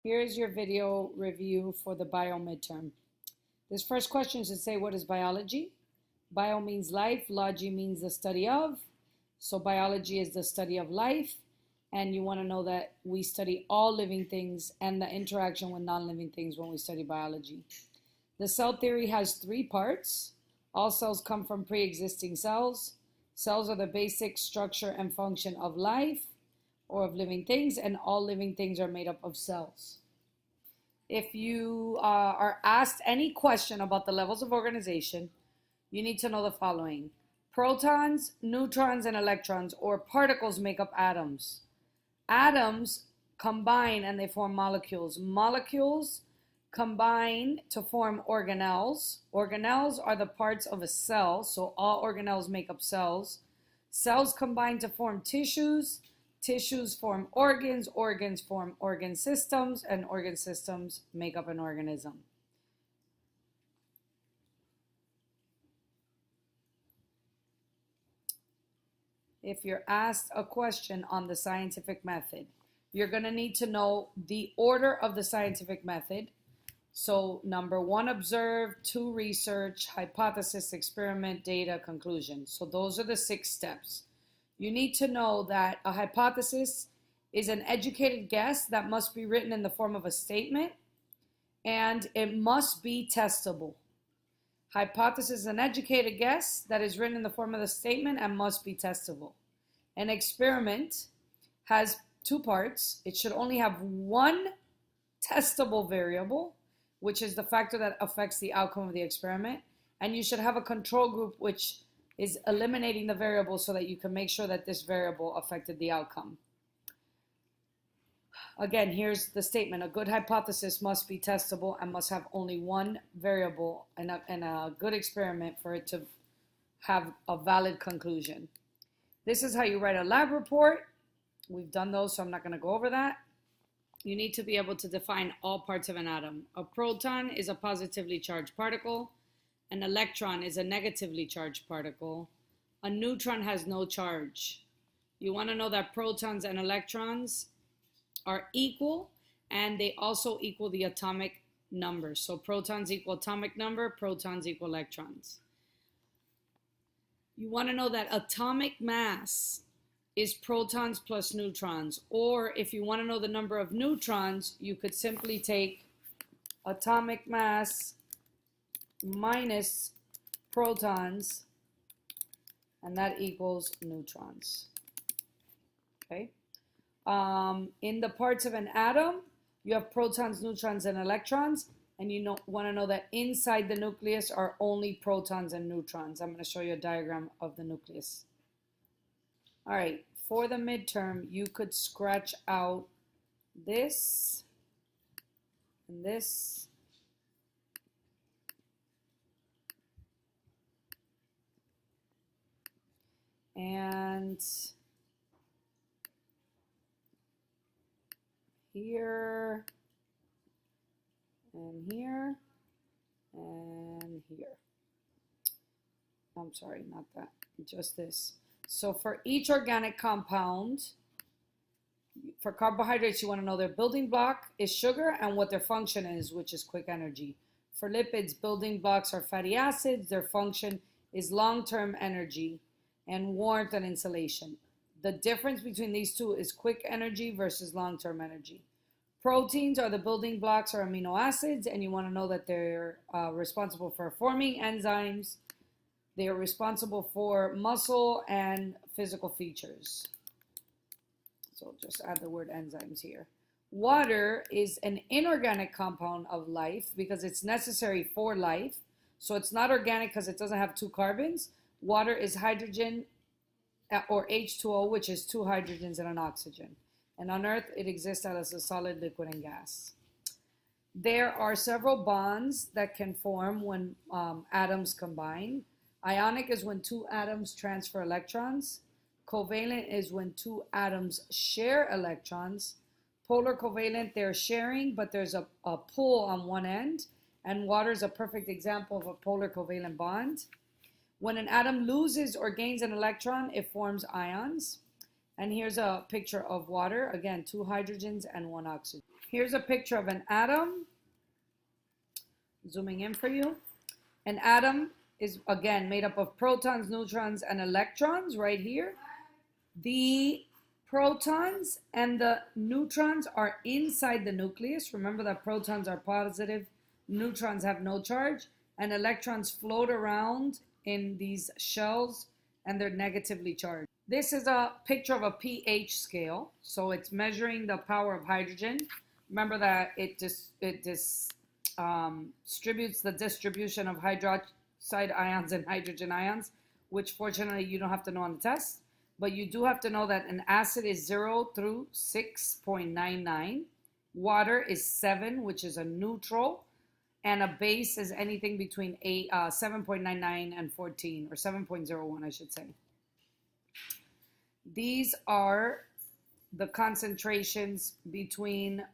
Here's your video review for the bio midterm. This first question should say, what is biology? Bio means life, logy means the study of. So biology is the study of life. And you want to know that we study all living things and the interaction with non-living things when we study biology. The cell theory has 3 parts. All cells come from pre-existing cells. Cells are the basic structure and function of life or of living things, and all living things are made up of cells. If you are asked any question about the levels of organization, you need to know the following. Protons, neutrons, and electrons, or particles, make up atoms. Atoms combine and they form molecules. Molecules combine to form organelles. Organelles are the parts of a cell, so all organelles make up cells. Cells combine to form tissues. Tissues form organs, organs form organ systems, and organ systems make up an organism. If you're asked a question on the scientific method, you're going to need to know the order of the scientific method. So number 1, observe, 2, research, hypothesis, experiment, data, conclusion. So those are the 6 steps. You need to know that a hypothesis is an educated guess that must be written in the form of a statement, and it must be testable. Hypothesis is an educated guess that is written in the form of the statement and must be testable. An experiment has 2 parts. It should only have 1 testable variable, which is the factor that affects the outcome of the experiment, and you should have a control group which is eliminating the variable so that you can make sure that this variable affected the outcome. Again, here's the statement. A good hypothesis must be testable and must have only 1 variable in a good experiment for it to have a valid conclusion. This is how you write a lab report. We've done those, so I'm not going to go over that. You need to be able to define all parts of an atom. A proton is a positively charged particle. An electron is a negatively charged particle. A neutron has no charge. You want to know that protons and electrons are equal, and they also equal the atomic number. So protons equal atomic number, protons equal electrons. You want to know that atomic mass is protons plus neutrons, or if you want to know the number of neutrons, you could simply take atomic mass minus protons, and that equals neutrons. Okay. In the parts of an atom, you have protons, neutrons, and electrons, and you want to know that inside the nucleus are only protons and neutrons. I'm going to show you a diagram of the nucleus. All right, for the midterm, you could scratch out this and this. And here, and here, and here. I'm sorry, not that, just this. So for each organic compound, for carbohydrates, you want to know their building block is sugar and what their function is, which is quick energy. For lipids, building blocks are fatty acids. Their function is long-term energy and warmth and insulation. The difference between these two is quick energy versus long-term energy. Proteins are the building blocks or amino acids, and you want to know that they're responsible for forming enzymes. They are responsible for muscle and physical features. So just add the word enzymes here. Water is an inorganic compound of life because it's necessary for life. So it's not organic because it doesn't have 2 carbons. Water is hydrogen, or H2O, which is 2 hydrogens and an oxygen. And on Earth, it exists as a solid, liquid, and gas. There are several bonds that can form when atoms combine. Ionic is when 2 atoms transfer electrons. Covalent is when 2 atoms share electrons. Polar covalent, they're sharing, but there's a pull on one end. And water is a perfect example of a polar covalent bond. When an atom loses or gains an electron, it forms ions. And here's a picture of water. Again, 2 hydrogens and 1 oxygen. Here's a picture of an atom. Zooming in for you. An atom is, again, made up of protons, neutrons, and electrons right here. The protons and the neutrons are inside the nucleus. Remember that protons are positive, neutrons have no charge, and electrons float around in these shells, and they're negatively charged. This is a picture of a pH scale, so it's measuring the power of hydrogen. Remember that it distributes the distribution of hydroxide ions and hydrogen ions, which fortunately you don't have to know on the test, but you do have to know that an acid is 0 through 6.99, water is 7, which is a neutral, and a base is anything between 7.99 and 14, or 7.01, I should say. These are the concentrations between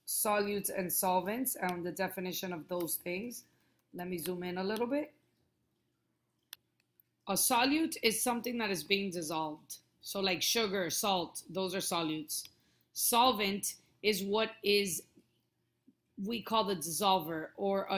solutes and solvents and the definition of those things. Let me zoom in a little bit. A solute is something that is being dissolved. So like sugar, salt, those are solutes. Solvent is what is we call the dissolver, or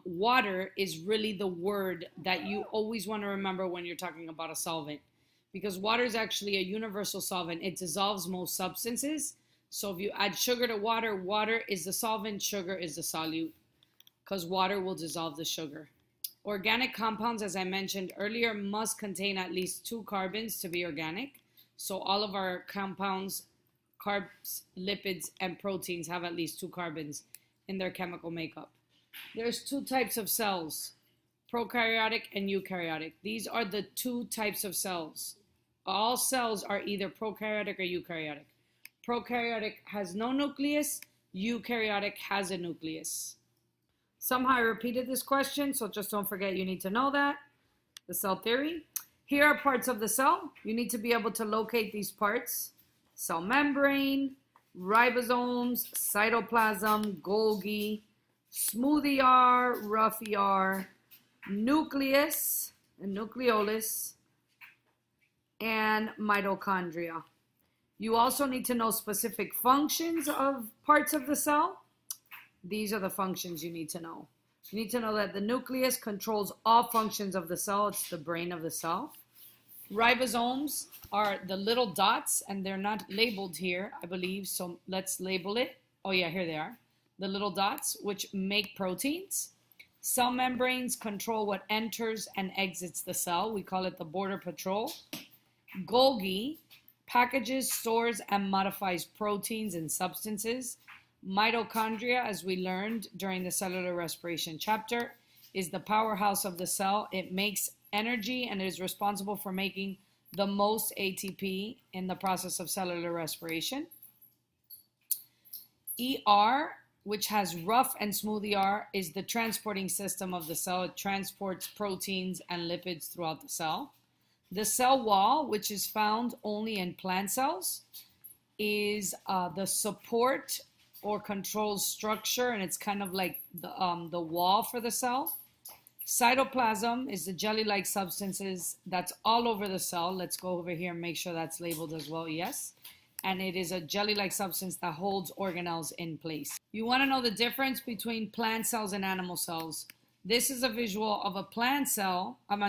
water is really the word that you always want to remember when you're talking about a solvent, because water is actually a universal solvent. It dissolves most substances. So if you add sugar to water, water is the solvent, sugar is the solute, because water will dissolve the sugar. Organic compounds, as I mentioned earlier, must contain at least 2 carbons to be organic. So all of our compounds, carbs, lipids, and proteins have at least 2 carbons in their chemical makeup. There's 2 types of cells, prokaryotic and eukaryotic. These are the 2 types of cells. All cells are either prokaryotic or eukaryotic. Prokaryotic has no nucleus, eukaryotic has a nucleus. Somehow I repeated this question, so just don't forget you need to know that. The cell theory. Here are parts of the cell. You need to be able to locate these parts. Cell membrane, ribosomes, cytoplasm, Golgi, smooth ER, rough ER, nucleus and nucleolus, and mitochondria. You also need to know specific functions of parts of the cell. These are the functions you need to know. You need to know that the nucleus controls all functions of the cell. It's the brain of the cell. Ribosomes are the little dots, and they're not labeled here, I believe, so let's label it. Oh yeah, here they are. The little dots, which make proteins. Cell membranes control what enters and exits the cell. We call it the border patrol. Golgi packages, stores, and modifies proteins and substances. Mitochondria, as we learned during the cellular respiration chapter, is the powerhouse of the cell. It makes energy and is responsible for making the most ATP in the process of cellular respiration. ER, which has rough and smooth ER, is the transporting system of the cell. It transports proteins and lipids throughout the cell. The cell wall, which is found only in plant cells, is the support or controls structure, and it's kind of like the wall for the cell. Cytoplasm is the jelly-like substances that's all over the cell. Let's go over here and make sure that's labeled as well, yes. And it is a jelly-like substance that holds organelles in place. You want to know the difference between plant cells and animal cells. This is a visual of a plant cell. An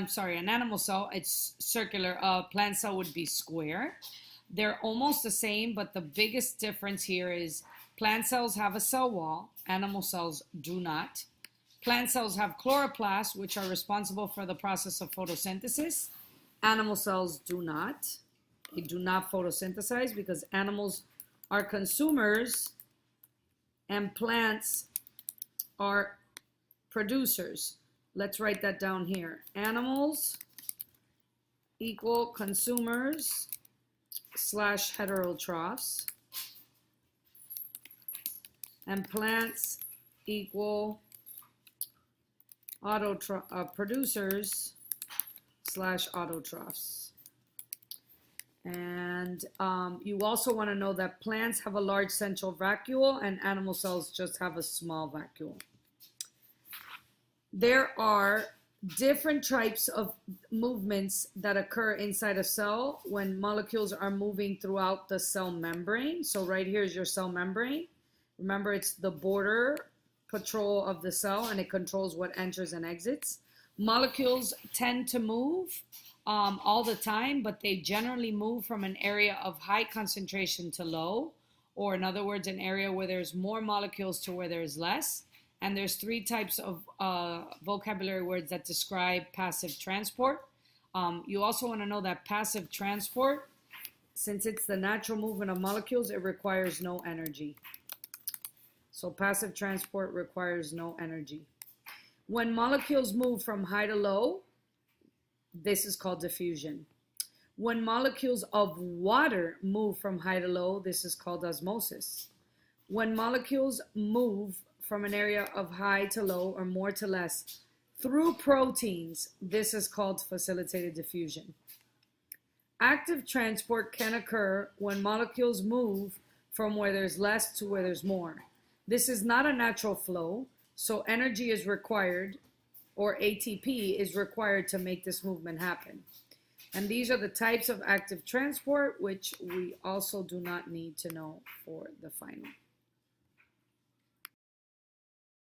animal cell. It's circular. A plant cell would be square. They're almost the same, but the biggest difference here is plant cells have a cell wall. Animal cells do not. Plant cells have chloroplasts, which are responsible for the process of photosynthesis. Animal cells do not. They do not photosynthesize because animals are consumers and plants are producers. Let's write that down here. Animals equal consumers / heterotrophs, and plants equal producers / autotrophs. And you also want to know that plants have a large central vacuole and animal cells just have a small vacuole. There are different types of movements that occur inside a cell when molecules are moving throughout the cell membrane. So right here is your cell membrane. Remember, it's the border patrol of the cell, and it controls what enters and exits. Molecules tend to move all the time, but they generally move from an area of high concentration to low, or in other words, an area where there's more molecules to where there's less. And there's 3 types of vocabulary words that describe passive transport. You also want to know that passive transport, since it's the natural movement of molecules, it requires no energy. So passive transport requires no energy. When molecules move from high to low, this is called diffusion. When molecules of water move from high to low, this is called osmosis. When molecules move from an area of high to low or more to less through proteins, this is called facilitated diffusion. Active transport can occur when molecules move from where there's less to where there's more. This is not a natural flow, so energy is required, or ATP is required to make this movement happen. And these are the types of active transport, which we also do not need to know for the final.